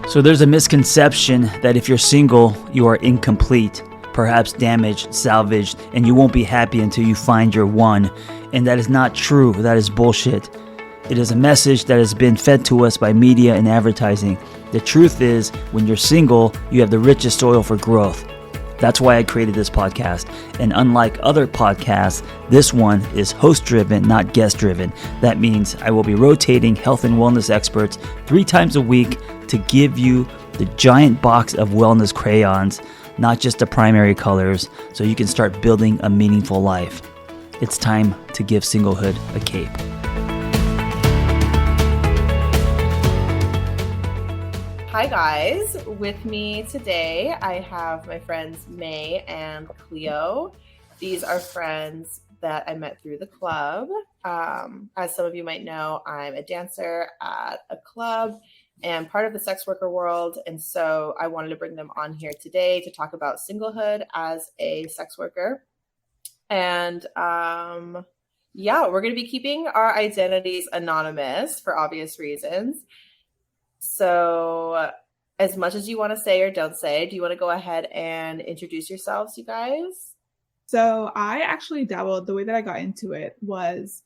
So there's a misconception that if you're single, you are incomplete, perhaps damaged, salvaged, and you won't be happy until you find your one. And that is not true. That is bullshit. It is a message that has been fed to us by media and advertising. The truth is, when you're single, you have the richest soil for growth. That's why I created this podcast. And unlike other podcasts, this one is host-driven, not guest-driven. That means I will be rotating health and wellness experts 3 times a week to give you the giant box of wellness crayons, not just the primary colors, so you can start building a meaningful life. It's time to give singlehood a cape. Hi guys, with me today I have my friends May and Cleo. These are friends that I met through the club. As some of you might know, I'm a dancer at a club and part of the sex worker world, and so I wanted to bring them on here today to talk about singlehood as a sex worker. And we're going to be keeping our identities anonymous for obvious reasons. So as much as you want to say or don't say, do you want to go ahead and introduce yourselves, you guys? So I actually dabbled. The way that I got into it was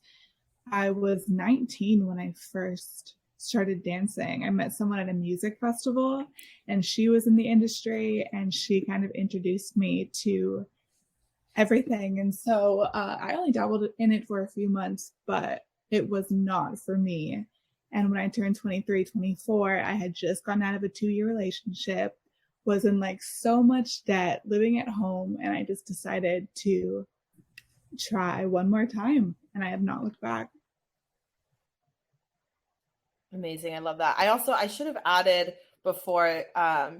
I was 19 when I first started dancing. I met someone at a music festival and she was in the industry and she kind of introduced me to everything. And so I only dabbled in it for a few months, but it was not for me. And when I turned 23, 24, I had just gotten out of a 2-year relationship, was in like so much debt, living at home. And I just decided to try one more time. And I have not looked back. Amazing. I love that. I should have added before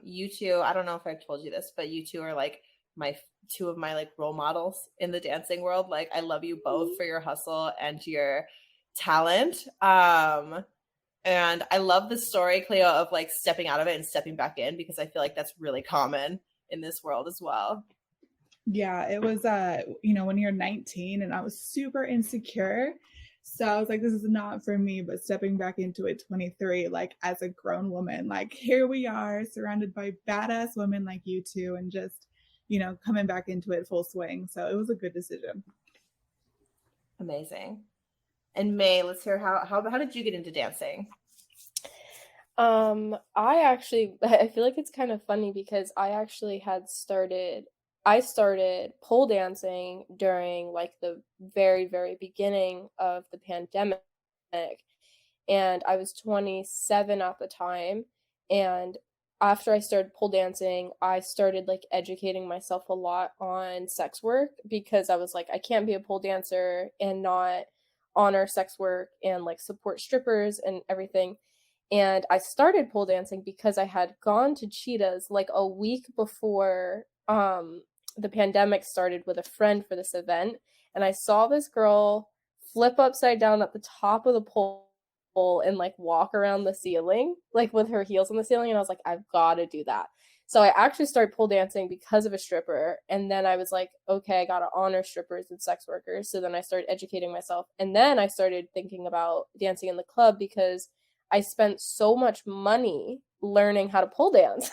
you two, I don't know if I've told you this, but you two are like two of my like role models in the dancing world. Like I love you both for your hustle and your talent. And I love the story, Cleo, of like stepping out of it and stepping back in, because I feel like that's really common in this world as well. Yeah, it was, when you're 19 and I was super insecure. So I was like, this is not for me, but stepping back into it 23, like as a grown woman, like here we are surrounded by badass women like you two and just, coming back into it full swing. So it was a good decision. Amazing. And May, let's hear how did you get into dancing? I feel like it's kind of funny because I started pole dancing during like the very, very beginning of the pandemic, and I was 27 at the time. And after I started pole dancing, I started like educating myself a lot on sex work, because I was like, I can't be a pole dancer and not honor sex work and like support strippers and everything. And I started pole dancing because I had gone to Cheetah's like a week before the pandemic started with a friend for this event. And I saw this girl flip upside down at the top of the pole and like walk around the ceiling, like with her heels on the ceiling. And I was like, I've got to do that. So I actually started pole dancing because of a stripper. And then I was like, okay, I got to honor strippers and sex workers. So then I started educating myself. And then I started thinking about dancing in the club because I spent so much money learning how to pole dance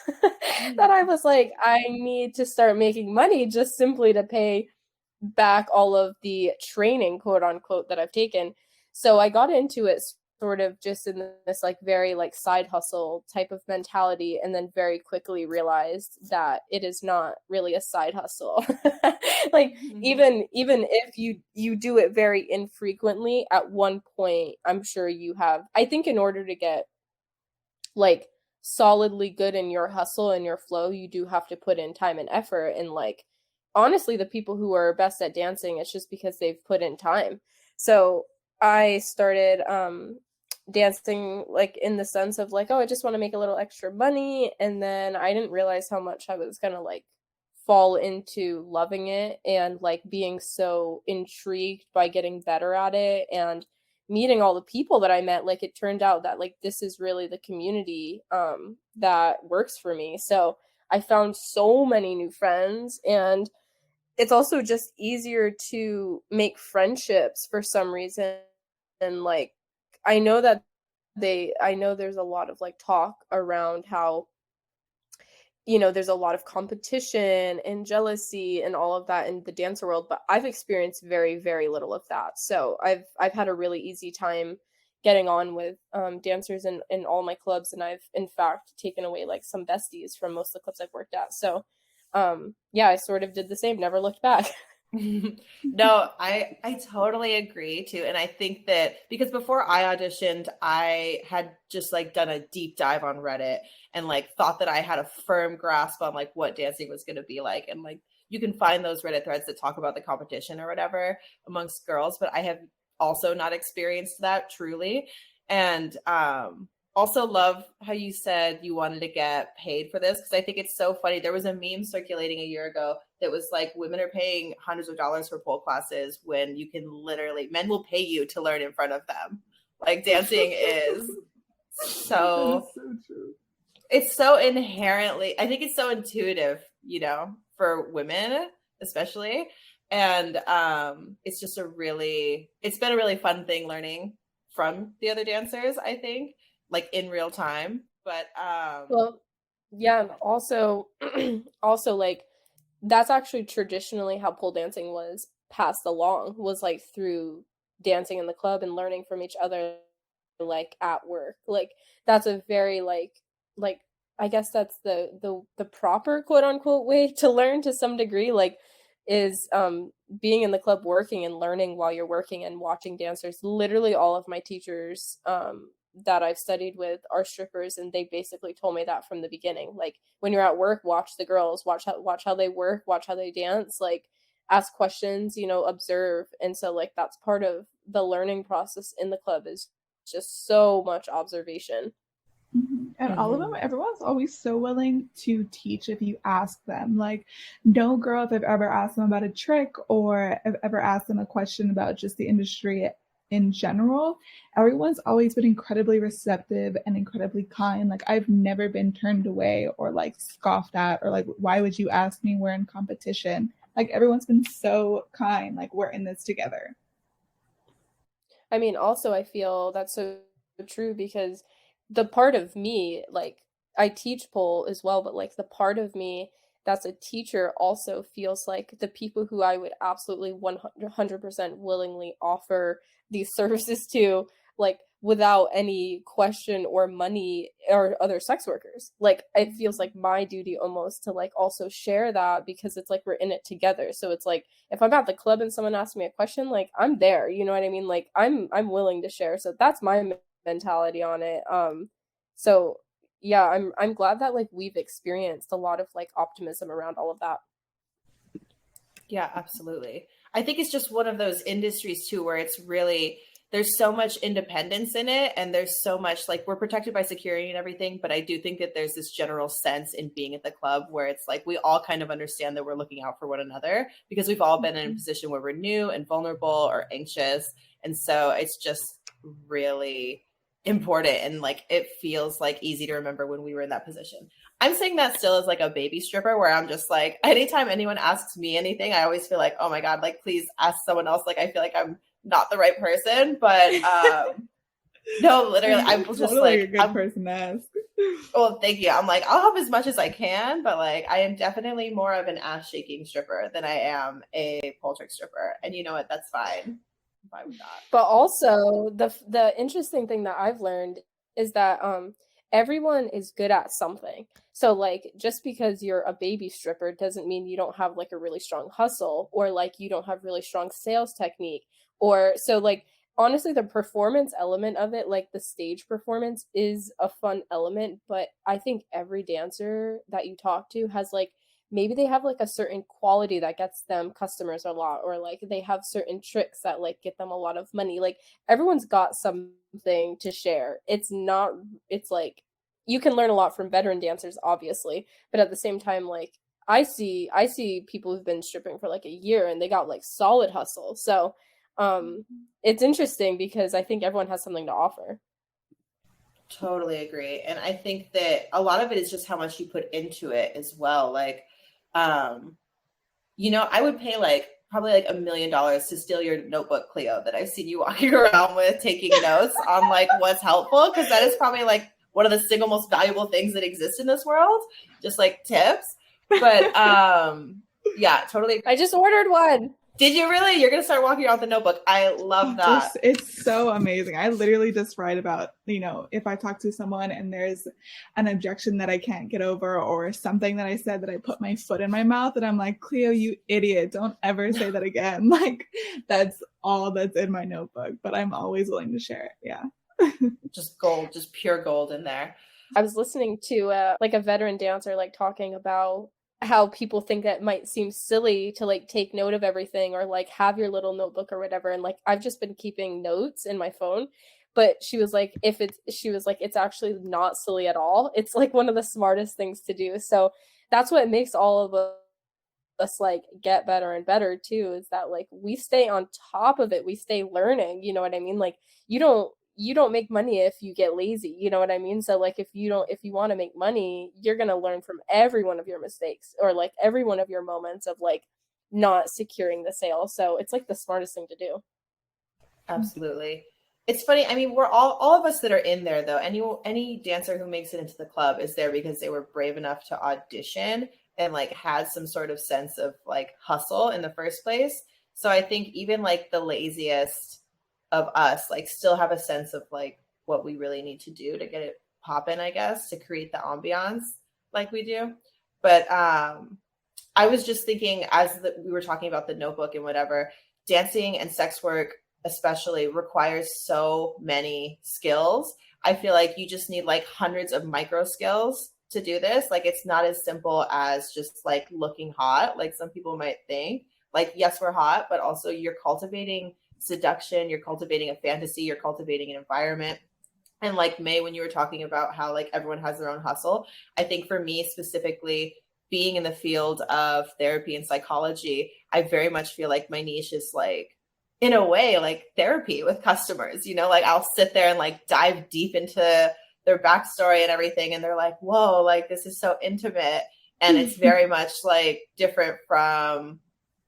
that I was like, I need to start making money just simply to pay back all of the training, quote unquote, that I've taken. So I got into it sort of just in this like very like side hustle type of mentality, and then very quickly realized that it is not really a side hustle. Like even if you do it very infrequently, at one point I'm sure you have, I think in order to get like solidly good in your hustle and your flow, you do have to put in time and effort. And like honestly, the people who are best at dancing, it's just because they've put in time. So I started dancing like in the sense of like, oh, I just want to make a little extra money. And then I didn't realize how much I was gonna like fall into loving it and like being so intrigued by getting better at it and meeting all the people that I met. Like it turned out that like this is really the community that works for me. So I found so many new friends, and it's also just easier to make friendships for some reason. And like I know that I know there's a lot of like talk around how, you know, there's a lot of competition and jealousy and all of that in the dancer world, but I've experienced very, very little of that. So I've had a really easy time getting on with dancers in all my clubs, and I've in fact taken away like some besties from most of the clubs I've worked at. So yeah, I sort of did the same, never looked back. No, I totally agree too. And I think that because before I auditioned, I had just like done a deep dive on Reddit and like thought that I had a firm grasp on like what dancing was going to be like. And like you can find those Reddit threads that talk about the competition or whatever amongst girls, but I have also not experienced that truly. And also love how you said you wanted to get paid for this, because I think it's so funny. There was a meme circulating a year ago that was like, women are paying hundreds of dollars for pole classes when you can literally, men will pay you to learn in front of them. Like dancing is so true. It's so inherently, I think it's so intuitive, you know, for women especially. And it's just it's been a really fun thing learning from the other dancers, I think, like in real time. But Well, yeah, and also also like that's actually traditionally how pole dancing was passed along, was like through dancing in the club and learning from each other like at work. Like that's a very like I guess that's the proper quote unquote way to learn to some degree, like is being in the club working and learning while you're working and watching dancers. Literally all of my teachers that I've studied with are strippers, and they basically told me that from the beginning. Like when you're at work, watch the girls, watch how they work, watch how they dance, like ask questions, you know, observe. And so like that's part of the learning process in the club, is just so much observation. And all of them, everyone's always so willing to teach if you ask them. Like, no girl, if I've ever asked them about a trick or I've ever asked them a question about just the industry in general, everyone's always been incredibly receptive and incredibly kind. Like, I've never been turned away or like scoffed at or like, why would you ask me? We're in competition. Like, everyone's been so kind. Like, we're in this together. I mean, also I feel that's so true, because the part of me, like I teach pole as well, but like the part of me that's a teacher also feels like the people who I would absolutely 100% willingly offer these services to, like without any question or money, or other sex workers. Like it feels like my duty almost to like also share that, because it's like we're in it together. So it's like if I'm at the club and someone asks me a question, like I'm there, you know what I mean? Like I'm willing to share. So that's my mentality on it. So yeah, I'm glad that like we've experienced a lot of like optimism around all of that. Yeah, absolutely. I think it's just one of those industries too where it's really, there's so much independence in it, and there's so much like we're protected by security and everything, but I do think that there's this general sense in being at the club where it's like we all kind of understand that we're looking out for one another, because we've all been in a position where we're new and vulnerable or anxious. And so it's just really important, and like it feels like easy to remember when we were in that position. I'm saying that still as like a baby stripper, where I'm just like, anytime anyone asks me anything, I always feel like, oh my God, like please ask someone else. Like I feel like I'm not the right person, but no, literally, I'm just totally like a good person to ask. Well, thank you. I'm like, I'll help as much as I can, but like I am definitely more of an ass shaking stripper than I am a pole trick stripper. And you know what? That's fine. I'm fine with that. But also the interesting thing that I've learned is that everyone is good at something. So like just because you're a baby stripper doesn't mean you don't have like a really strong hustle, or like you don't have really strong sales technique. Or so like honestly the performance element of it, like the stage performance, is a fun element, but I think every dancer that you talk to has like, maybe they have like a certain quality that gets them customers a lot, or like they have certain tricks that like get them a lot of money. Like everyone's got something to share. It's like you can learn a lot from veteran dancers obviously, but at the same time, like I see people who've been stripping for like a year and they got like solid hustle. So it's interesting because I think everyone has something to offer. Totally agree. And I think that a lot of it is just how much you put into it as well. Like, you know, I would pay like probably like $1 million to steal your notebook, Cleo, that I've seen you walking around with taking notes on like what's helpful, because that is probably like one of the single most valuable things that exist in this world, just like tips. But yeah, totally. I just ordered one. Did you really? You're gonna start walking around with the notebook. I love that. It's so amazing. I literally just write about, if I talk to someone and there's an objection that I can't get over, or something that I said that I put my foot in my mouth, and I'm like, Cleo, you idiot, don't ever say that again. Like, that's all that's in my notebook, but I'm always willing to share it. Yeah. Just gold, just pure gold in there. I was listening to like a veteran dancer like talking about how people think that might seem silly to like take note of everything or like have your little notebook or whatever, and like I've just been keeping notes in my phone, but she was like it's actually not silly at all. It's like one of the smartest things to do. So that's what makes all of us like get better and better too, is that like we stay on top of it, we stay learning, you know what I mean? Like you don't make money if you get lazy, you know what I mean? So like if you want to make money, you're going to learn from every one of your mistakes, or like every one of your moments of like not securing the sale. So it's like the smartest thing to do. Absolutely. It's funny. I mean, we're all of us that are in there though. Any dancer who makes it into the club is there because they were brave enough to audition and like had some sort of sense of like hustle in the first place. So I think even like the laziest of us like still have a sense of like what we really need to do to get it popping, I guess, to create the ambiance like we do. But I was just thinking as we were talking about the notebook and whatever, dancing and sex work especially requires so many skills. I feel like you just need like hundreds of micro skills to do this. Like it's not as simple as just like looking hot, like some people might think. Like, yes, we're hot, but also you're cultivating seduction, you're cultivating a fantasy, you're cultivating an environment. And like May, when you were talking about how like everyone has their own hustle, I think for me specifically, being in the field of therapy and psychology, I very much feel like my niche is like, in a way, like therapy with customers, like I'll sit there and like dive deep into their backstory and everything. And they're like, whoa, like this is so intimate. And it's very much like different from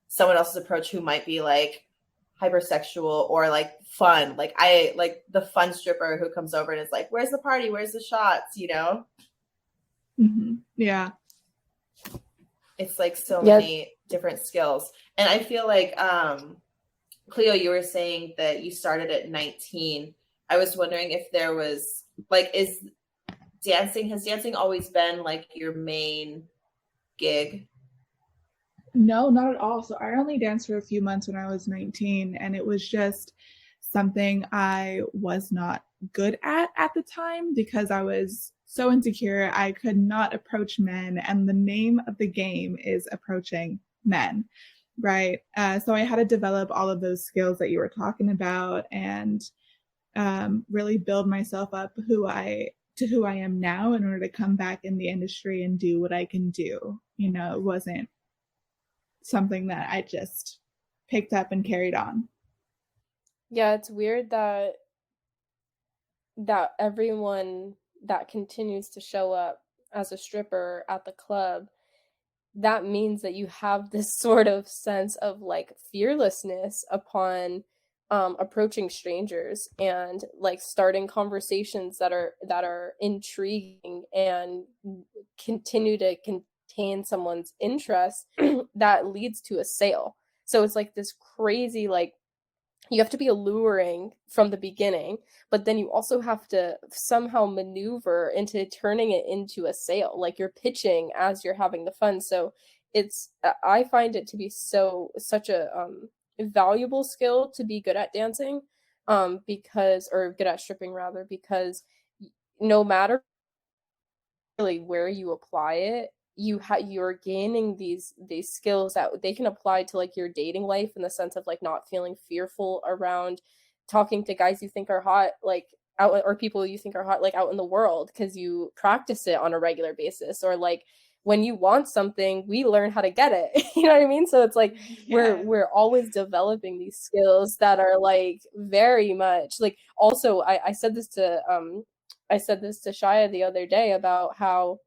someone else's approach who might be like hypersexual or like fun. Like I like the fun stripper who comes over and is like, where's the party? Where's the shots? Mm-hmm. Yeah. It's like so many different skills. And I feel like, Cleo, you were saying that you started at 19. I was wondering if there was like, has dancing always been like your main gig? No, not at all. So I only danced for a few months when I was 19, and it was just something I was not good at the time because I was so insecure. I could not approach men, and the name of the game is approaching men. Right. So I had to develop all of those skills that you were talking about and really build myself up to who I am now in order to come back in the industry and do what I can do. It wasn't something that I just picked up and carried on. Yeah, it's weird that everyone that continues to show up as a stripper at the club, that means that you have this sort of sense of like fearlessness upon approaching strangers and like starting conversations that are intriguing and continue to contain someone's interest that leads to a sale. So it's like this crazy, like you have to be alluring from the beginning, but then you also have to somehow maneuver into turning it into a sale. Like you're pitching as you're having the fun. So I find it to be such a valuable skill to be good at dancing, or good at stripping rather, because no matter really where you apply it, you're gaining these skills that they can apply to like your dating life, in the sense of like not feeling fearful around talking to guys you think are hot, like out, or people you think are hot, like out in the world, because you practice it on a regular basis. Or like when you want something, we learn how to get it. You know what I mean? So it's like we're always developing these skills that are like very much like. Also, I said this to Shia the other day about how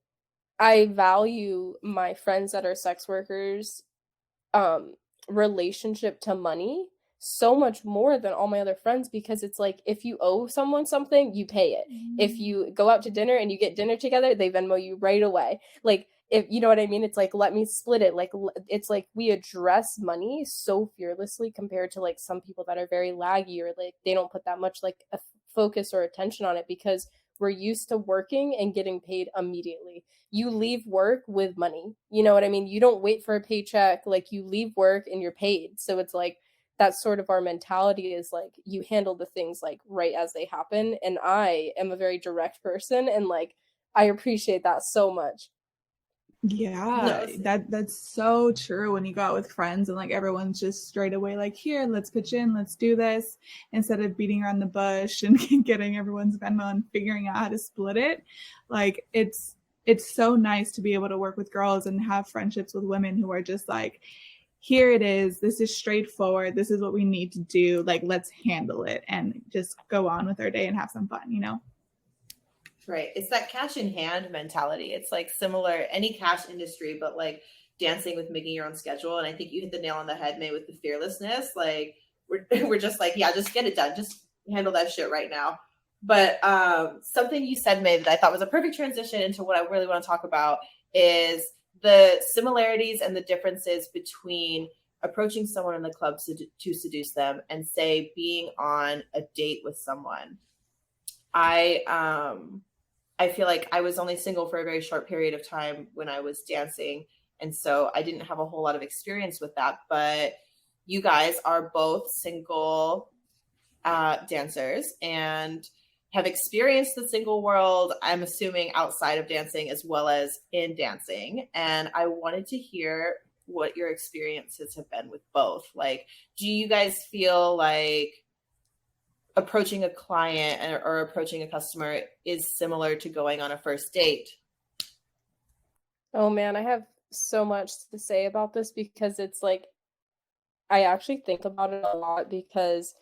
I value my friends that are sex workers relationship to money so much more than all my other friends, because it's like, if you owe someone something, you pay it. If you go out to dinner and you get dinner together, they Venmo you right away. Like, if you know what I mean, it's like, let me split it. Like, it's like we address money so fearlessly compared to like some people that are very laggy, or like they don't put that much like a focus or attention on it, because we're used to working and getting paid immediately. You leave work with money. You know what I mean? You don't wait for a paycheck. Like, you leave work and you're paid. So it's like, that's sort of our mentality, is like, you handle the things like right as they happen. And I am a very direct person, and like, I appreciate that so much. Yeah, that's so true. When you go out with friends and like everyone's just straight away like, here, let's pitch in, let's do this, instead of beating around the bush and getting everyone's Venmo and figuring out how to split it. Like, it's so nice to be able to work with girls and have friendships with women who are just like, here it is, this is straightforward, this is what we need to do, like, let's handle it and just go on with our day and have some fun, you know? Right. It's that cash in hand mentality. It's like similar, any cash industry, but like dancing with making your own schedule. And I think you hit the nail on the head, May, with the fearlessness. Like, we're just like, yeah, just get it done. Just handle that shit right now. But something you said, May, that I thought was a perfect transition into what I really want to talk about is the similarities and the differences between approaching someone in the club to seduce them and, say, being on a date with someone. I feel like I was only single for a very short period of time when I was dancing. And so I didn't have a whole lot of experience with that. But you guys are both single dancers and have experienced the single world, I'm assuming, outside of dancing as well as in dancing. And I wanted to hear what your experiences have been with both. Like, do you guys feel like approaching a client or approaching a customer is similar to going on a first date? Oh man, I have so much to say about this, because it's like, I actually think about it a lot, because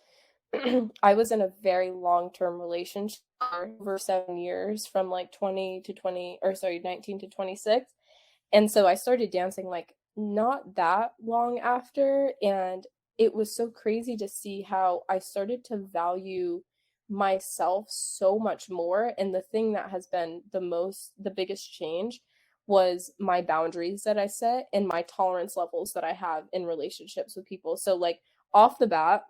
I was in a very long-term relationship for over 7 years, from like 19 to 26. And so I started dancing like not that long after, and it was so crazy to see how I started to value myself so much more. And the thing that has been the biggest change was my boundaries that I set and my tolerance levels that I have in relationships with people. So like, off the bat,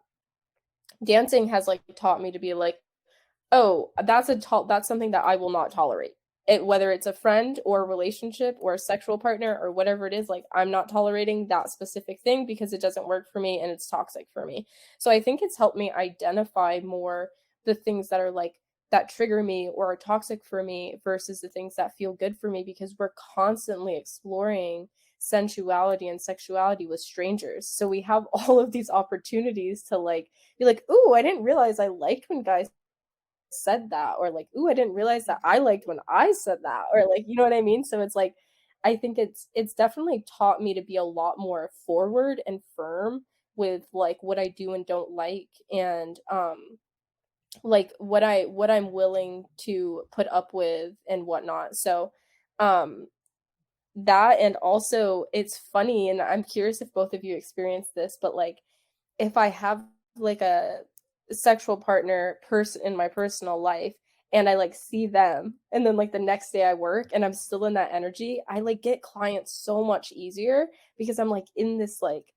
dancing has like taught me to be like, oh, that's something that I will not tolerate. Whether it's a friend or a relationship or a sexual partner or whatever it is, like, I'm not tolerating that specific thing because it doesn't work for me and it's toxic for me. So I think it's helped me identify more the things that are like, that trigger me or are toxic for me versus the things that feel good for me, because we're constantly exploring sensuality and sexuality with strangers. So we have all of these opportunities to like be like, ooh, I didn't realize I liked when guys said that, or like, ooh, I didn't realize that I liked when I said that, or like, you know what I mean? So it's like, I think it's definitely taught me to be a lot more forward and firm with like what I do and don't like, and like what I'm willing to put up with and whatnot. So that, and also it's funny, and I'm curious if both of you experience this, but like, if I have like a sexual partner person in my personal life and I like see them, and then like the next day I work and I'm still in that energy, I like get clients so much easier because I'm like in this like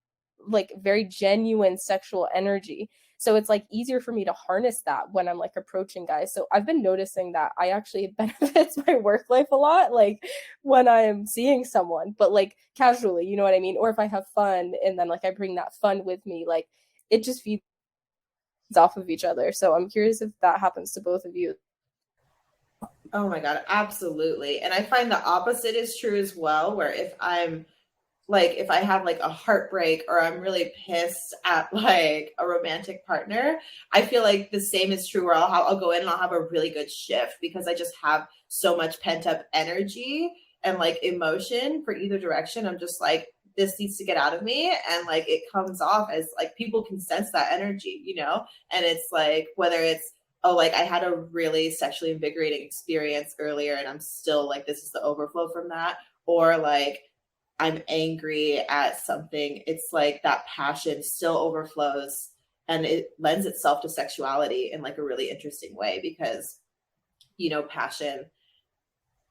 very genuine sexual energy. So it's like easier for me to harness that when I'm like approaching guys. So I've been noticing that I actually benefits my work life a lot, like when I'm seeing someone, but like casually, you know what I mean? Or if I have fun and then like I bring that fun with me, like it just feeds off of each other. So I'm curious if that happens to both of you. Oh my God, absolutely. And I find the opposite is true as well, where if I have like a heartbreak or I'm really pissed at like a romantic partner, I feel like the same is true where I'll go in and I'll have a really good shift because I just have so much pent up energy and like emotion for either direction. I'm just like, this needs to get out of me. And like, it comes off as like, people can sense that energy, you know? And it's like, whether it's, oh, like I had a really sexually invigorating experience earlier and I'm still like, this is the overflow from that. Or like, I'm angry at something, it's like that passion still overflows and it lends itself to sexuality in like a really interesting way because, you know, passion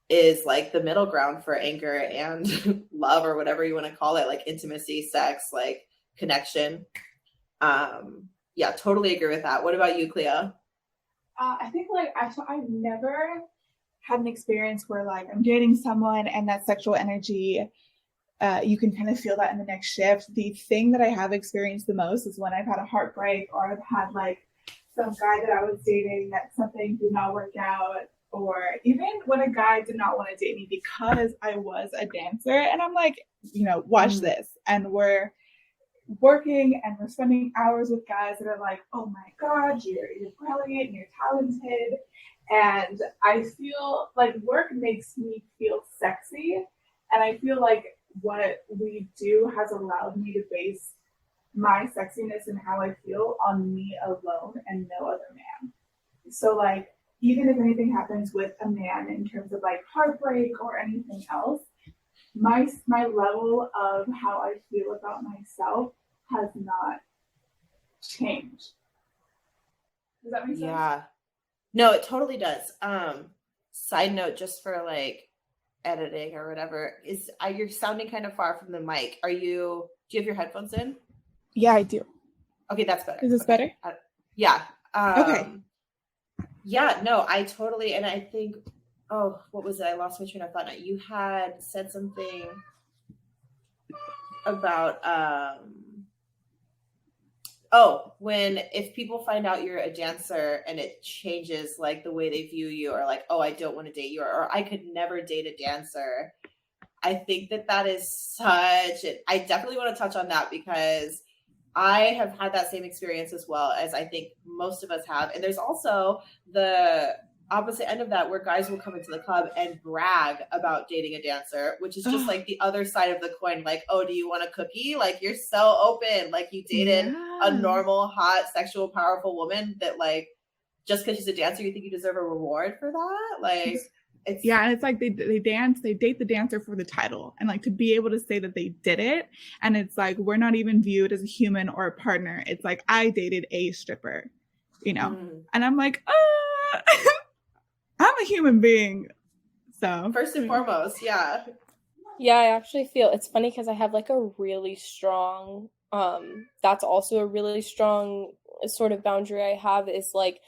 is like the middle ground for anger and love or whatever you want to call it, like intimacy, sex, like connection. Yeah, totally agree with that. What about you, Cleo? I think like I've never had an experience where like I'm dating someone and that sexual energy, you can kind of feel that in the next shift. The thing that I have experienced the most is when I've had a heartbreak or I've had like some guy that I was dating that something did not work out, or even when a guy did not want to date me because I was a dancer. And I'm like, you know, watch this. And we're working and we're spending hours with guys that are like, oh my God, you're brilliant, you're talented. And I feel like work makes me feel sexy. And I feel like what we do has allowed me to base my sexiness and how I feel on me alone and no other man. So like, even if anything happens with a man in terms of like heartbreak or anything else, my level of how I feel about myself has not changed. Does that make sense? Yeah. No, it totally does. Side note, just for like editing or whatever, is you're sounding kind of far from the mic. Do you have your headphones in? Yeah, I do. Okay, that's better. Is this better? Yeah. Okay. Yeah, no, I totally, and I think, oh, what was it? I lost my train of thought now. You had said something about, if people find out you're a dancer and it changes like the way they view you, or like, oh, I don't want to date you, or I could never date a dancer. I think that is I definitely want to touch on that because I have had that same experience as well, as I think most of us have. And there's also the opposite end of that where guys will come into the club and brag about dating a dancer, which is just like the other side of the coin. Like, oh, do you want a cookie? Like, you're so open. Like, you dated a normal, hot, sexual, powerful woman that like, just because she's a dancer, you think you deserve a reward for that? Like, and it's like they date the dancer for the title, and like to be able to say that they did it, and it's like we're not even viewed as a human or a partner. It's like I dated a stripper, you know, and I'm like, I'm a human being. So first and foremost, yeah. Yeah, I actually feel it's funny because I have like a really strong, that's also a really strong sort of boundary I have is like,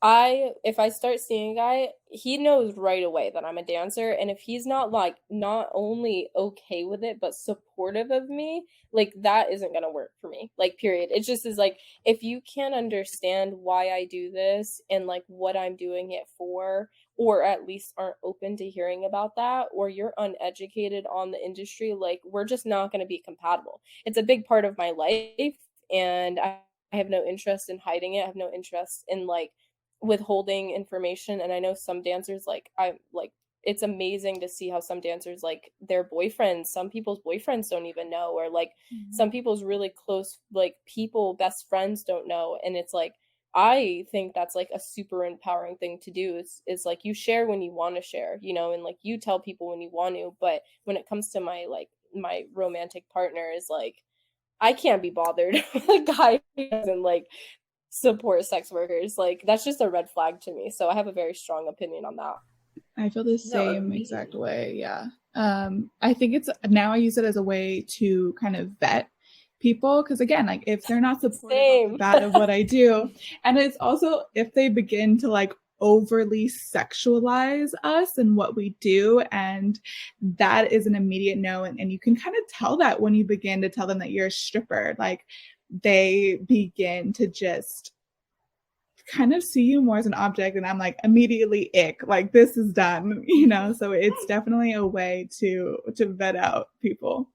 if I start seeing a guy, he knows right away that I'm a dancer. And if he's not like, not only okay with it, but supportive of me, like that isn't going to work for me, like period. It just is like, if you can't understand why I do this and like what I'm doing it for, or at least aren't open to hearing about that, or you're uneducated on the industry, like we're just not going to be compatible. It's a big part of my life. And I have no interest in hiding it. I have no interest in like withholding information. And I know some dancers it's amazing to see how some dancers like their boyfriends, some people's boyfriends don't even know, or like some people's really close like people, best friends don't know. And it's like I think that's like a super empowering thing to do is like you share when you want to share, you know, and like you tell people when you want to. But when it comes to my romantic partner is like I can't be bothered with a guy who doesn't like support sex workers. Like that's just a red flag to me. So I have a very strong opinion on that. I feel the same exact way. Yeah. I think it's now I use it as a way to kind of vet people, because again, like if they're not supportive of what I do, and it's also if they begin to like overly sexualize us and what we do, and that is an immediate no. And you can kind of tell that when you begin to tell them that you're a stripper. Like they begin to just kind of see you more as an object, and I'm like immediately ick, like this is done, you know. So it's definitely a way to vet out people.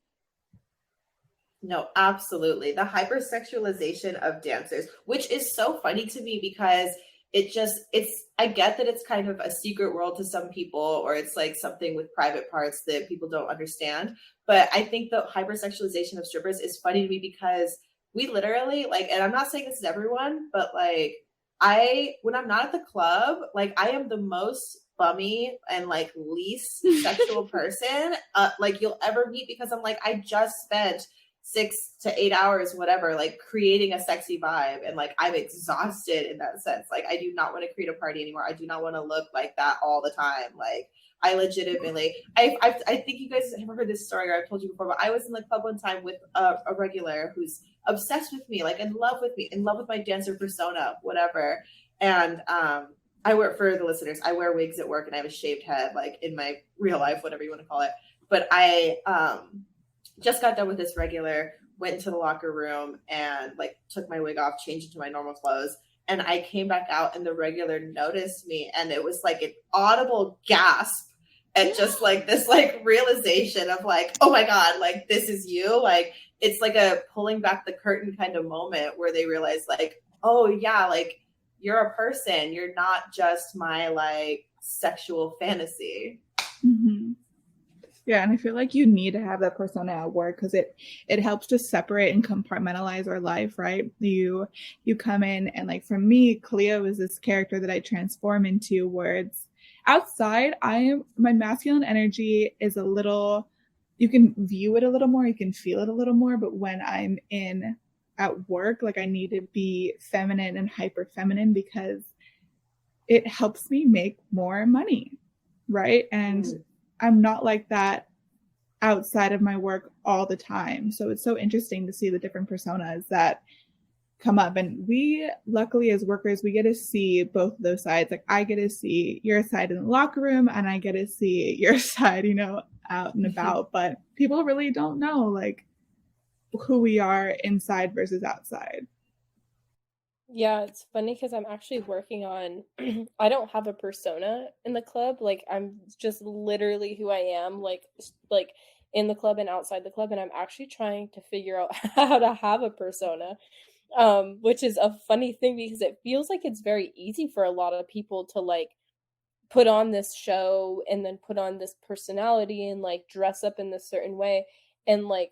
No, absolutely. The hypersexualization of dancers, which is so funny to me because I get that it's kind of a secret world to some people, or it's like something with private parts that people don't understand. But I think the hypersexualization of strippers is funny to me because we literally like, and I'm not saying this is everyone, but like when I'm not at the club, like I am the most bummy and like least sexual person like you'll ever meet, because I'm like, I just spent 6 to 8 hours, whatever, like creating a sexy vibe, and like I'm exhausted in that sense. Like I do not want to create a party anymore. I do not want to look like that all the time. Like I legitimately, I think you guys have heard this story, or I've told you before, but I was in the club one time with a regular who's obsessed with me, like in love with me, in love with my dancer persona, whatever. And I work, for the listeners, I wear wigs at work and I have a shaved head, like in my real life, whatever you want to call it. But I just got done with this regular, went into the locker room and like took my wig off, changed into my normal clothes. And I came back out and the regular noticed me, and it was like an audible gasp at just like this like realization of like, oh my God, like this is you. Like it's like a pulling back the curtain kind of moment where they realize like, oh yeah, like you're a person. You're not just my like sexual fantasy. Mm-hmm. Yeah, and I feel like you need to have that persona at work because it helps to separate and compartmentalize our life, right? You come in, and like for me, Cleo is this character that I transform into, where it's outside, my masculine energy is a little, you can view it a little more, you can feel it a little more, but when I'm in at work, like I need to be feminine and hyper feminine because it helps me make more money, right? And I'm not like that outside of my work all the time. So it's so interesting to see the different personas that come up. And we, luckily as workers, we get to see both of those sides. Like I get to see your side in the locker room and I get to see your side, you know, out and about. But people really don't know like who we are inside versus outside. Yeah, it's funny because I'm actually working on I don't have a persona in the club. Like I'm just literally who I am, like in the club and outside the club, and I'm actually trying to figure out how to have a persona. Which is a funny thing because it feels like it's very easy for a lot of people to like put on this show and then put on this personality and like dress up in this certain way. And like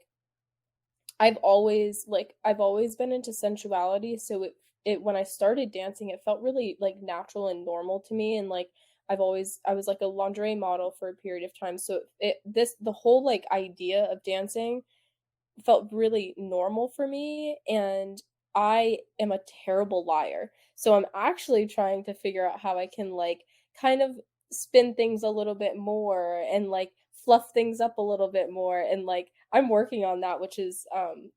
I've always been into sensuality, so it when I started dancing, it felt really like natural and normal to me. And like I was like a lingerie model for a period of time, so the whole like idea of dancing felt really normal for me. And I am a terrible liar, so I'm actually trying to figure out how I can like kind of spin things a little bit more and like fluff things up a little bit more. And like I'm working on that, which is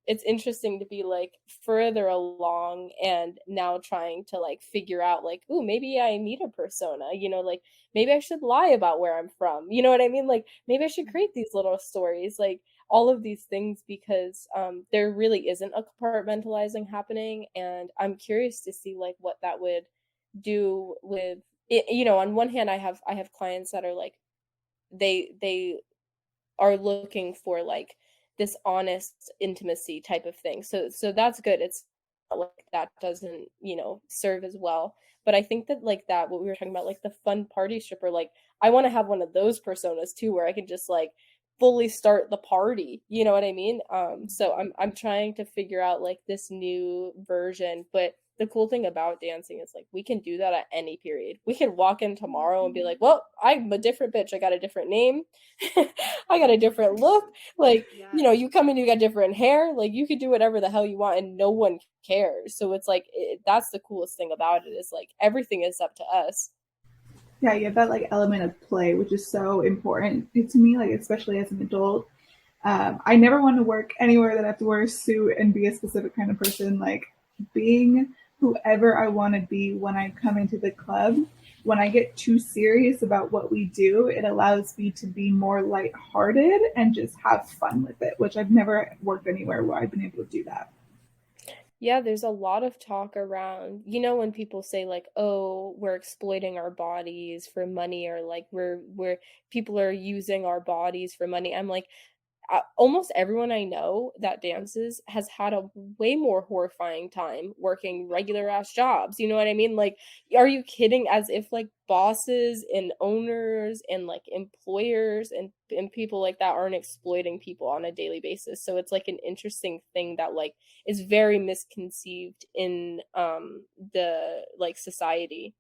it's interesting to be like further along and now trying to like figure out like, ooh, maybe I need a persona, you know, like maybe I should lie about where I'm from, you know what I mean? Like maybe I should create these little stories, like all of these things, because there really isn't a compartmentalizing happening. And I'm curious to see like what that would do with it. You know, on one hand, I have clients that are like, they are looking for like this honest intimacy type of thing. So that's good. It's not like that doesn't, you know, serve as well. But I think that like that, what we were talking about, like the fun party stripper, like I want to have one of those personas too, where I can just like fully start the party. You know what I mean? So I'm trying to figure out like this new version. But the cool thing about dancing is like we can do that at any period. We can walk in tomorrow and be like, well, I'm a different bitch. I got a different name. I got a different look. Like, you know, you come in, you got different hair. Like you could do whatever the hell you want and no one cares. So it's like, that's the coolest thing about it, is like everything is up to us. Yeah, you have that like element of play, which is so important to me, like especially as an adult. I never want to work anywhere that I have to wear a suit and be a specific kind of person. Like being whoever I want to be when I come into the club. When I get too serious about what we do, it allows me to be more lighthearted and just have fun with it, which I've never worked anywhere where I've been able to do that. Yeah, there's a lot of talk around, you know, when people say like, "Oh, we're exploiting our bodies for money," or like we're people are using our bodies for money. I'm like, almost everyone I know that dances has had a way more horrifying time working regular ass jobs. You know what I mean? Like, are you kidding? As if like bosses and owners and like employers and people like that aren't exploiting people on a daily basis. So it's like an interesting thing that like is very misconceived in the like society.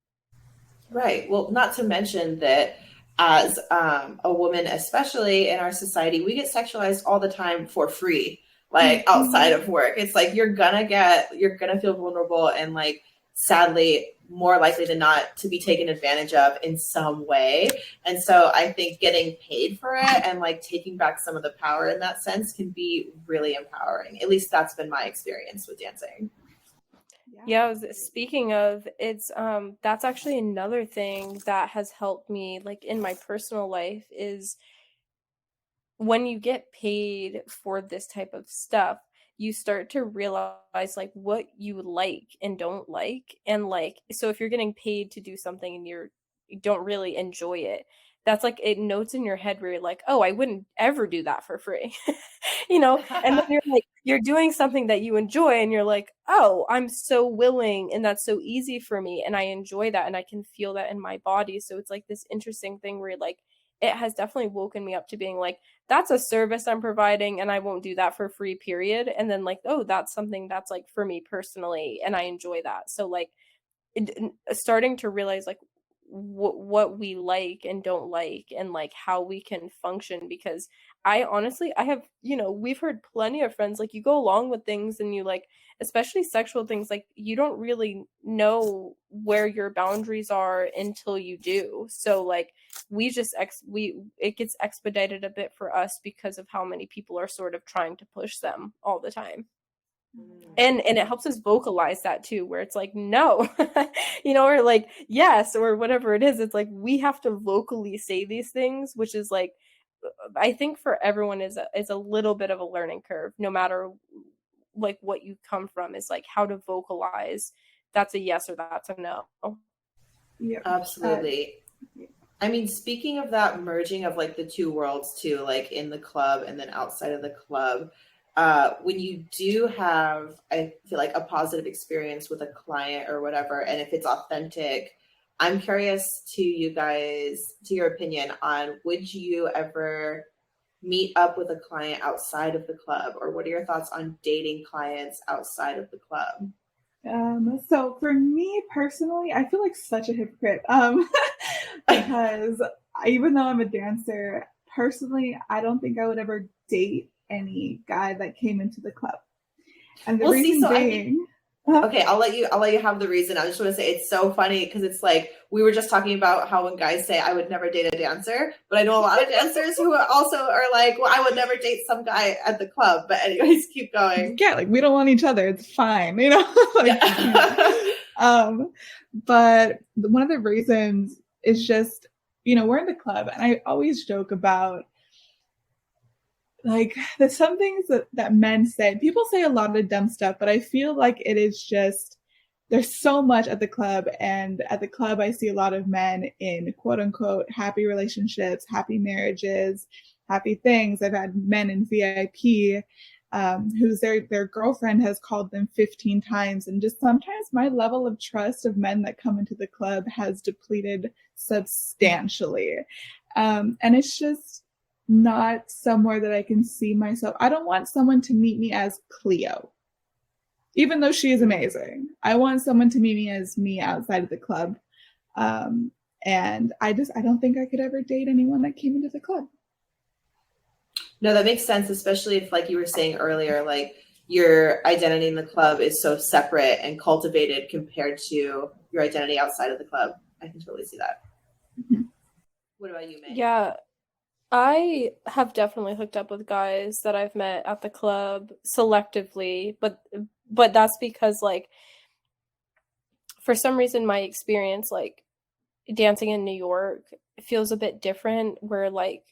Right. Well, not to mention that as a woman, especially in our society, we get sexualized all the time for free, like outside of work. It's like you're gonna feel vulnerable and like sadly more likely than not to be taken advantage of in some way. And so I think getting paid for it and like taking back some of the power in that sense can be really empowering. At least that's been my experience with dancing. Yeah, speaking of, it's that's actually another thing that has helped me like in my personal life is when you get paid for this type of stuff, you start to realize like what you like and don't like. And like, so if you're getting paid to do something and you don't really enjoy it, that's like it notes in your head where you're like, oh, I wouldn't ever do that for free. You know? And then you're like, you're doing something that you enjoy and you're like, oh, I'm so willing and that's so easy for me. And I enjoy that and I can feel that in my body. So it's like this interesting thing where like, it has definitely woken me up to being like, that's a service I'm providing and I won't do that for free, period. And then like, oh, that's something that's like for me personally and I enjoy that. So like starting to realize like what we like and don't like and like how we can function, because I honestly I have, we've heard plenty of friends like you go along with things and you like, especially sexual things, like you don't really know where your boundaries are until you do. So like we just it gets expedited a bit for us because of how many people are sort of trying to push them all the time. And it helps us vocalize that too, where it's like no, or like yes, or whatever it is. It's like we have to vocally say these things, which is like I think for everyone is a little bit of a learning curve, no matter like what you come from, is like how to vocalize that's a yes or that's a no. Yeah, absolutely. I mean, speaking of that merging of like the two worlds too, like in the club and then outside of the club, when you do have, I feel like, a positive experience with a client or whatever, and if it's authentic, I'm curious to you guys, to your opinion on, would you ever meet up with a client outside of the club, or what are your thoughts on dating clients outside of the club? So for me personally, I feel like such a hypocrite because even though I'm a dancer, personally, I don't think I would ever date any guy that came into the club. And the reason being, okay, I'll let you have the reason. I just want to say it's so funny because it's like we were just talking about how when guys say I would never date a dancer, but I know a lot of dancers who also are like, well, I would never date some guy at the club. But anyways, keep going. Yeah, like we don't want each other. It's fine, like, but one of the reasons is just, we're in the club, and I always joke about like there's some things that men say. People say a lot of dumb stuff, but I feel like it is just there's so much at the club, and at the club I see a lot of men in quote unquote happy relationships, happy marriages, happy things. I've had men in VIP whose their girlfriend has called them 15 times, and just sometimes my level of trust of men that come into the club has depleted substantially, and it's just not somewhere that I can see myself. I don't want someone to meet me as Cleo, even though she is amazing. I want someone to meet me as me outside of the club. And I don't think I could ever date anyone that came into the club. No, that makes sense, especially if, like you were saying earlier, like your identity in the club is so separate and cultivated compared to your identity outside of the club. I can totally see that. Mm-hmm. What about you, May? Yeah. I have definitely hooked up with guys that I've met at the club selectively, but that's because like for some reason my experience like dancing in New York feels a bit different, where like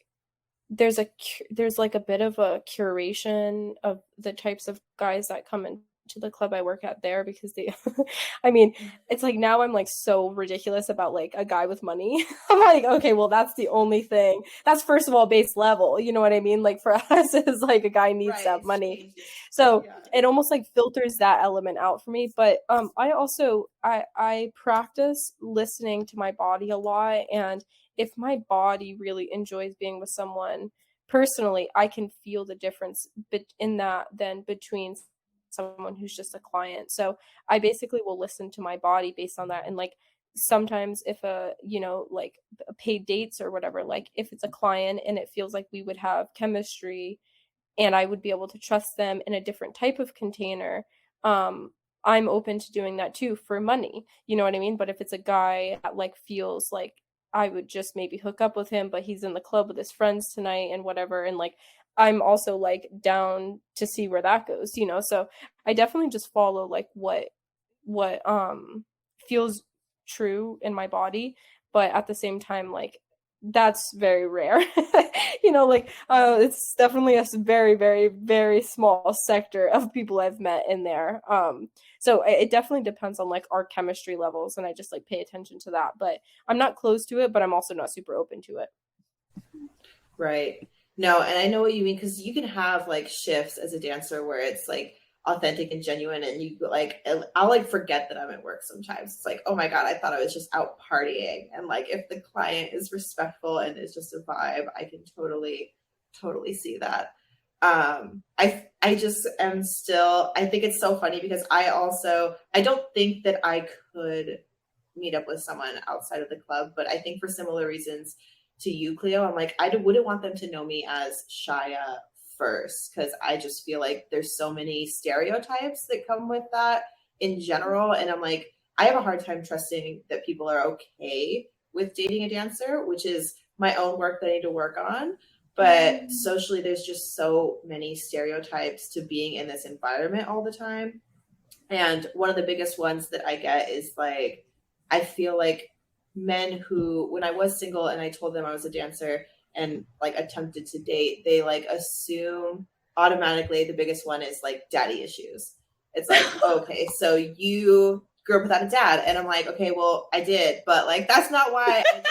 there's like a bit of a curation of the types of guys that come into the club I work at there, because they I mean, it's like now I'm like so ridiculous about like a guy with money. I'm like, okay, well that's the only thing. That's first of all base level, you know what I mean? Like for us it's like a guy needs to have money. So it almost like filters that element out for me. But I also I practice listening to my body a lot, and if my body really enjoys being with someone personally, I can feel the difference in that than between someone who's just a client. So I basically will listen to my body based on that. And like sometimes if like paid dates or whatever, like if it's a client and it feels like we would have chemistry and I would be able to trust them in a different type of container, I'm open to doing that too for money. You know what I mean? But if it's a guy that like feels like I would just maybe hook up with him, but he's in the club with his friends tonight and whatever, and like I'm also like down to see where that goes, So I definitely just follow like what feels true in my body, but at the same time, like that's very rare. Like it's definitely a very, very, very small sector of people I've met in there. So it definitely depends on like our chemistry levels, and I just like pay attention to that. But I'm not close to it, but I'm also not super open to it. Right. No, and I know what you mean, because you can have like shifts as a dancer where it's like authentic and genuine, and you like, I'll like forget that I'm at work sometimes. It's like, oh my God, I thought I was just out partying. And like if the client is respectful and it's just a vibe, I can totally see that. I just am still, I think it's so funny because I don't think that I could meet up with someone outside of the club, but I think for similar reasons to you, Cleo, I'm like, I wouldn't want them to know me as Shia first, because I just feel like there's so many stereotypes that come with that in general. And I'm like, I have a hard time trusting that people are okay with dating a dancer, which is my own work that I need to work on. But socially, there's just so many stereotypes to being in this environment all the time. And one of the biggest ones that I get is like, I feel like men who, when I was single and I told them I was a dancer and like attempted to date, they like assume automatically the biggest one is like daddy issues. It's like, okay, so you grew up without a dad. And I'm like, okay, well, I did, but like, that's not why I did.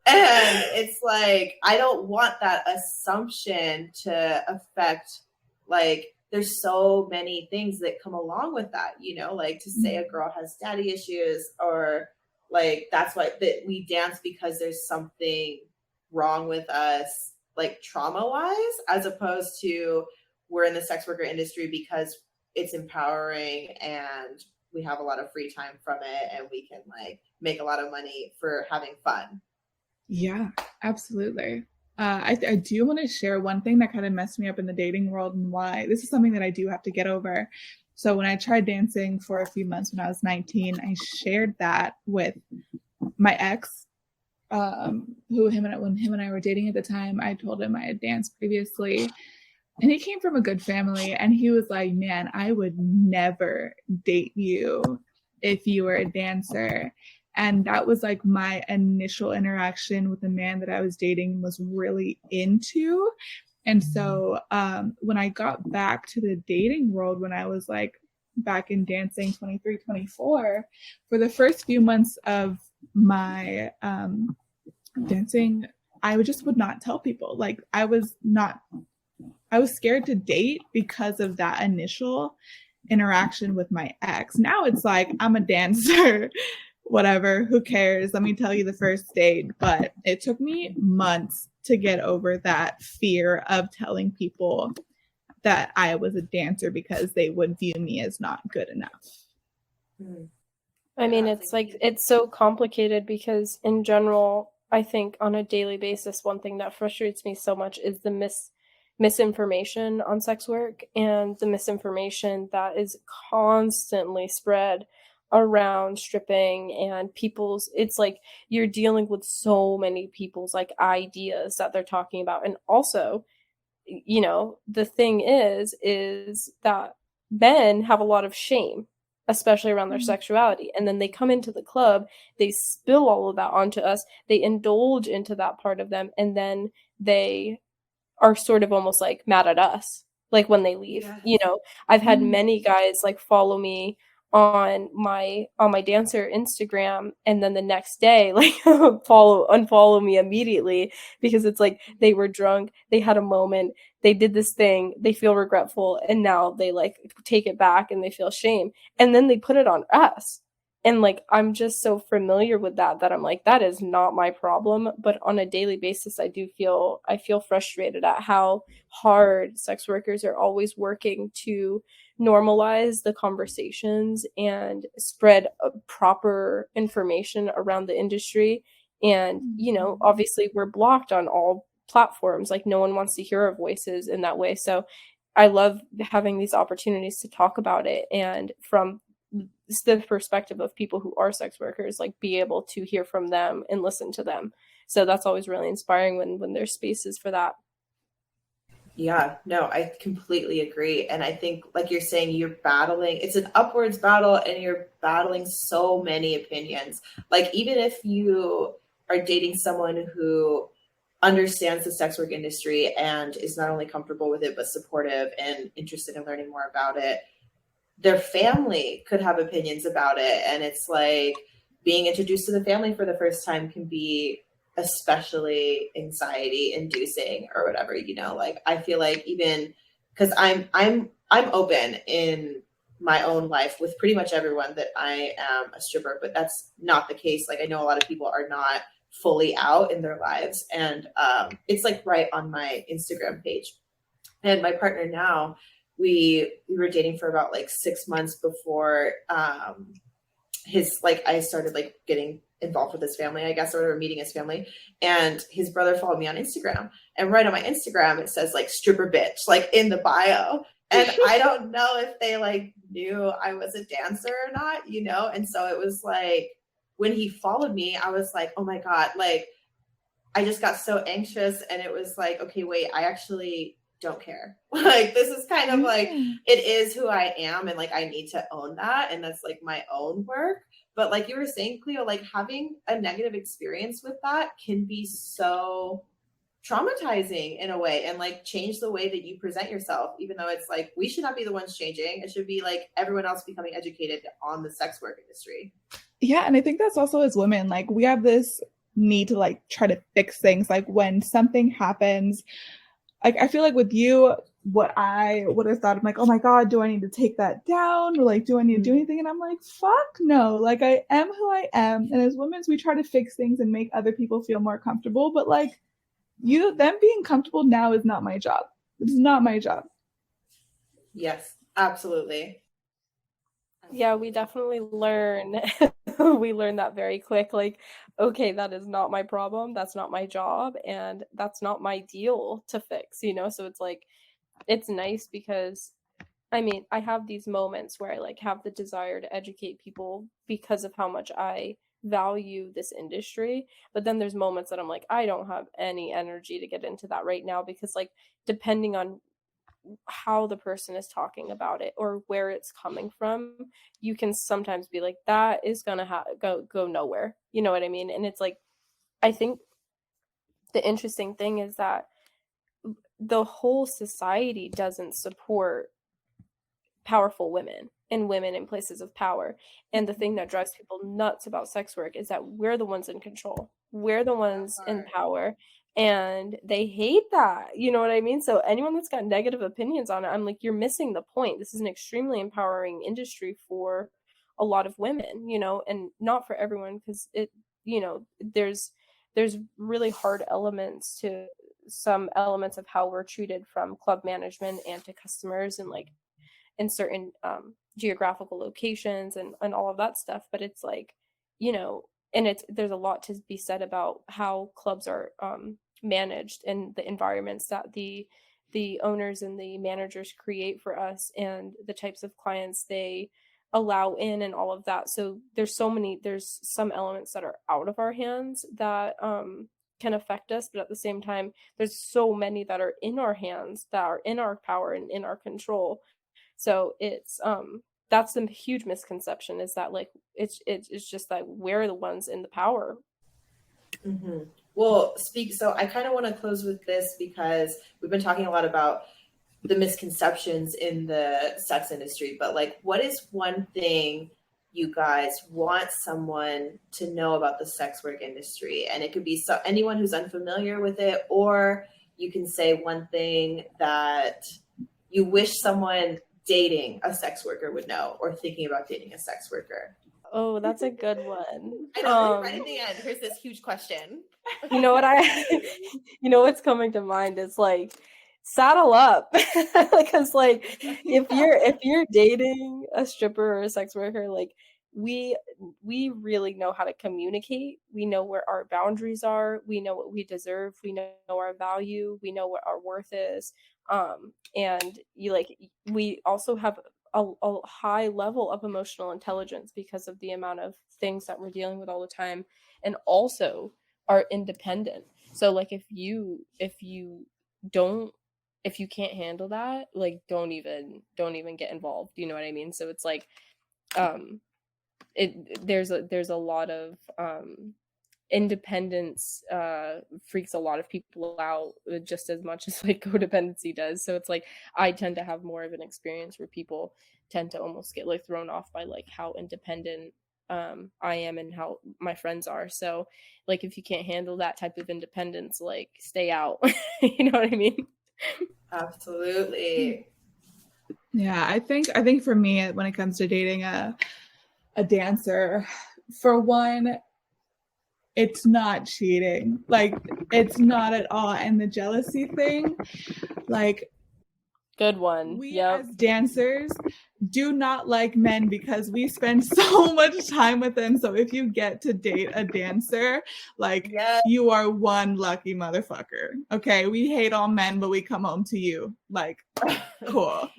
And it's like, I don't want that assumption to affect, like, there's so many things that come along with that, like to say a girl has daddy issues, or like, that's why that we dance because there's something wrong with us, like trauma wise, as opposed to we're in the sex worker industry because it's empowering and we have a lot of free time from it and we can like make a lot of money for having fun. Yeah, absolutely. I do want to share one thing that kind of messed me up in the dating world, and why this is something that I do have to get over. So when I tried dancing for a few months when I was 19, I shared that with my ex, when him and I were dating at the time. I told him I had danced previously, and he came from a good family, and he was like, man, I would never date you if you were a dancer. And that was like my initial interaction with the man that I was dating was really into. And so when I got back to the dating world, when I was like back in dancing 23, 24, for the first few months of my dancing, I would not tell people. Like I was scared to date because of that initial interaction with my ex. Now it's like, I'm a dancer. Whatever, who cares? Let me tell you the first date. But it took me months to get over that fear of telling people that I was a dancer because they would view me as not good enough. I mean, it's like, it's so complicated because in general, I think on a daily basis, one thing that frustrates me so much is the misinformation on sex work, and the misinformation that is constantly spread around stripping and it's like you're dealing with so many people's like ideas that they're talking about. And also, the thing is that men have a lot of shame, especially around their sexuality, and then they come into the club, they spill all of that onto us, they indulge into that part of them, and then they are sort of almost like mad at us, like when they leave. Yes. I've had many guys like follow me on my dancer Instagram, and then the next day like unfollow me immediately, because it's like they were drunk, they had a moment, they did this thing, they feel regretful, and now they like take it back and they feel shame, and then they put it on us. And like, I'm just so familiar with that I'm like, that is not my problem. But on a daily basis, I feel frustrated at how hard sex workers are always working to normalize the conversations and spread proper information around the industry. And, obviously we're blocked on all platforms. Like, no one wants to hear our voices in that way. So I love having these opportunities to talk about it, and from the perspective of people who are sex workers, like, be able to hear from them and listen to them. So that's always really inspiring when there's spaces for that. Yeah, no, I completely agree. And I think, like you're saying, it's an upwards battle, and you're battling so many opinions. Like, even if you are dating someone who understands the sex work industry and is not only comfortable with it, but supportive and interested in learning more about it, their family could have opinions about it. And it's like, being introduced to the family for the first time can be especially anxiety inducing or whatever, like, I feel like, even because I'm open in my own life with pretty much everyone that I am a stripper, but that's not the case. Like, I know a lot of people are not fully out in their lives, and it's like right on my Instagram page. And my partner now, we were dating for about like 6 months before I started like getting involved with his family, I guess, or whatever, meeting his family. And his brother followed me on Instagram, and right on my Instagram it says like stripper bitch, like in the bio. And I don't know if they like knew I was a dancer or not, And so it was like, when he followed me, I was like, oh my God, like, I just got so anxious, and it was like, okay, wait, I actually don't care. Like, this is kind of like, it is who I am, and like, I need to own that, and that's like my own work. But like you were saying, Cleo, like, having a negative experience with that can be so traumatizing in a way, and like change the way that you present yourself, even though it's like, we should not be the ones changing. It should be like everyone else becoming educated on the sex work industry. Yeah, and I think that's also, as women, like, we have this need to like try to fix things. Like, when something happens, like, I feel like with you, what I would have thought, I'm like, oh my God, do I need to take that down? Or like, do I need to do anything? And I'm like, fuck no. Like, I am who I am. And as women, we try to fix things and make other people feel more comfortable. But like, them being comfortable now is not my job. It's not my job. Yes, absolutely. Yeah, we definitely learn. We learn that very quick. Like, okay, that is not my problem. That's not my job. And that's not my deal to fix, So it's like, it's nice because, I mean, I have these moments where I like have the desire to educate people because of how much I value this industry. But then there's moments that I'm like, I don't have any energy to get into that right now, because like, depending on how the person is talking about it or where it's coming from, you can sometimes be like, that is gonna go nowhere. You know what I mean? And it's like, I think the interesting thing is that the whole society doesn't support powerful women and women in places of power. And the thing that drives people nuts about sex work is that we're the ones in control. We're the ones in power. And they hate that. You know what I mean? So anyone that's got negative opinions on it, I'm like, you're missing the point. This is an extremely empowering industry for a lot of women, and not for everyone, because there's really hard elements to some elements of how we're treated from club management and to customers, and like in certain geographical locations and all of that stuff. But it's like, and there's a lot to be said about how clubs are managed and the environments that the owners and the managers create for us, and the types of clients they allow in, and all of that. So there's some elements that are out of our hands that can affect us, but at the same time, there's so many that are in our hands, that are in our power and in our control. So it's that's a huge misconception, is that like it's just that we're the ones in the power. Mm-hmm. Well, so I kind of want to close with this, because we've been talking a lot about the misconceptions in the sex industry, but like, what is one thing you guys want someone to know about the sex work industry? And it could be anyone who's unfamiliar with it, or you can say one thing that you wish someone dating a sex worker would know, or thinking about dating a sex worker. Oh, that's a good one. I know, right at the end, here's this huge question. You know what you know what's coming to mind is like saddle up because like if you're dating a stripper or a sex worker, like we really know how to communicate. We know where our boundaries are. We know what we deserve. We know our value. We know what our worth is. And we also have a high level of emotional intelligence because of the amount of things that we're dealing with all the time, and also are independent. So like if you can't handle that, like don't even get involved, you know what I mean? So it's like there's a lot of independence freaks a lot of people out just as much as like codependency does. So it's like I tend to have more of an experience where people tend to almost get like thrown off by like how independent I am and how my friends are. So like if you can't handle that type of independence, like stay out. You know what I mean? Absolutely. Yeah, I think for me, when it comes to dating a dancer, for one, it's not cheating. Like, it's not at all. And the jealousy thing, like, good one. We as dancers do not like men because we spend so much time with them. So if you get to date a dancer, like you are one lucky motherfucker. Okay, we hate all men, but we come home to you. Like, cool.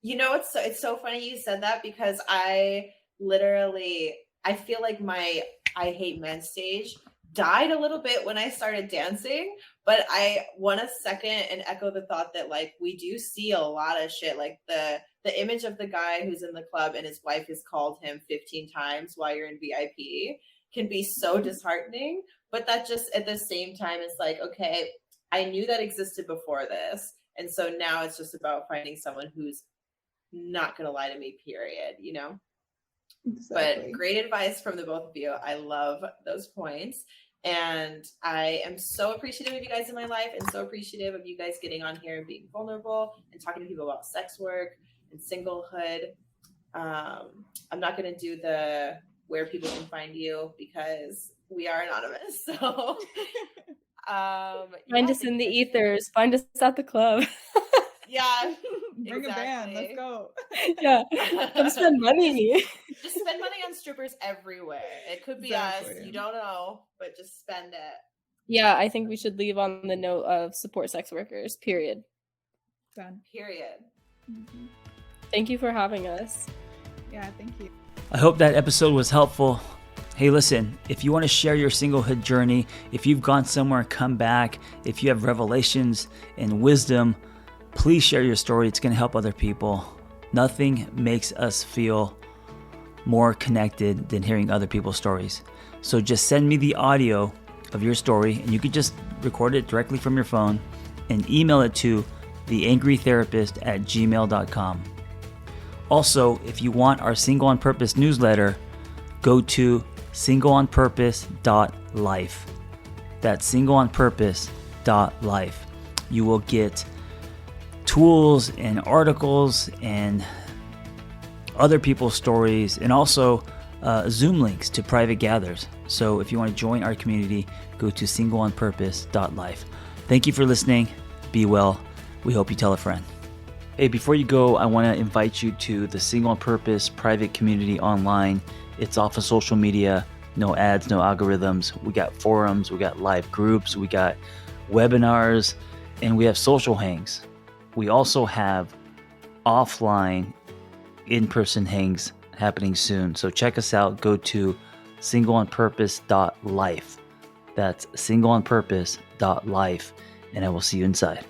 You know, it's so funny you said that because I feel like my I hate men stage died a little bit when I started dancing, but I want to second and echo the thought that like we do see a lot of shit. Like the image of the guy who's in the club and his wife has called him 15 times while you're in VIP can be so disheartening. But that just at the same time is like, okay, I knew that existed before this. And so now it's just about finding someone who's not going to lie to me, period, you know? Exactly. But great advice from the both of you. I love those points. And I am so appreciative of you guys in my life and so appreciative of you guys getting on here and being vulnerable and talking to people about sex work and singlehood. I'm not going to do the where people can find you because we are anonymous. So find us in the ethers. Find us at the club. Yeah. Bring a band. Let's go. Yeah. Come spend money. Just spend money on strippers everywhere. It could be us. You don't know, but just spend it. Yeah, I think we should leave on the note of support sex workers, period. Done. Period. Mm-hmm. Thank you for having us. Yeah, thank you. I hope that episode was helpful. Hey, listen, if you want to share your singlehood journey, if you've gone somewhere and come back, if you have revelations and wisdom, please share your story. It's going to help other people. Nothing makes us feel more connected than hearing other people's stories. So just send me the audio of your story, and you could just record it directly from your phone and email it to theangrytherapist@gmail.com. Also, if you want our Single on Purpose newsletter, go to singleonpurpose.life. That's singleonpurpose.life. You will get tools and articles and other people's stories, and also Zoom links to private gathers. So if you want to join our community, go to singleonpurpose.life. Thank you for listening. Be well. We hope you tell a friend. Hey, before you go, I want to invite you to the Single on Purpose private community online. It's off of social media, no ads, no algorithms. We got forums, we got live groups, we got webinars, and we have social hangs. We also have offline in-person hangs happening soon. So check us out. Go to singleonpurpose.life. That's singleonpurpose.life. And I will see you inside.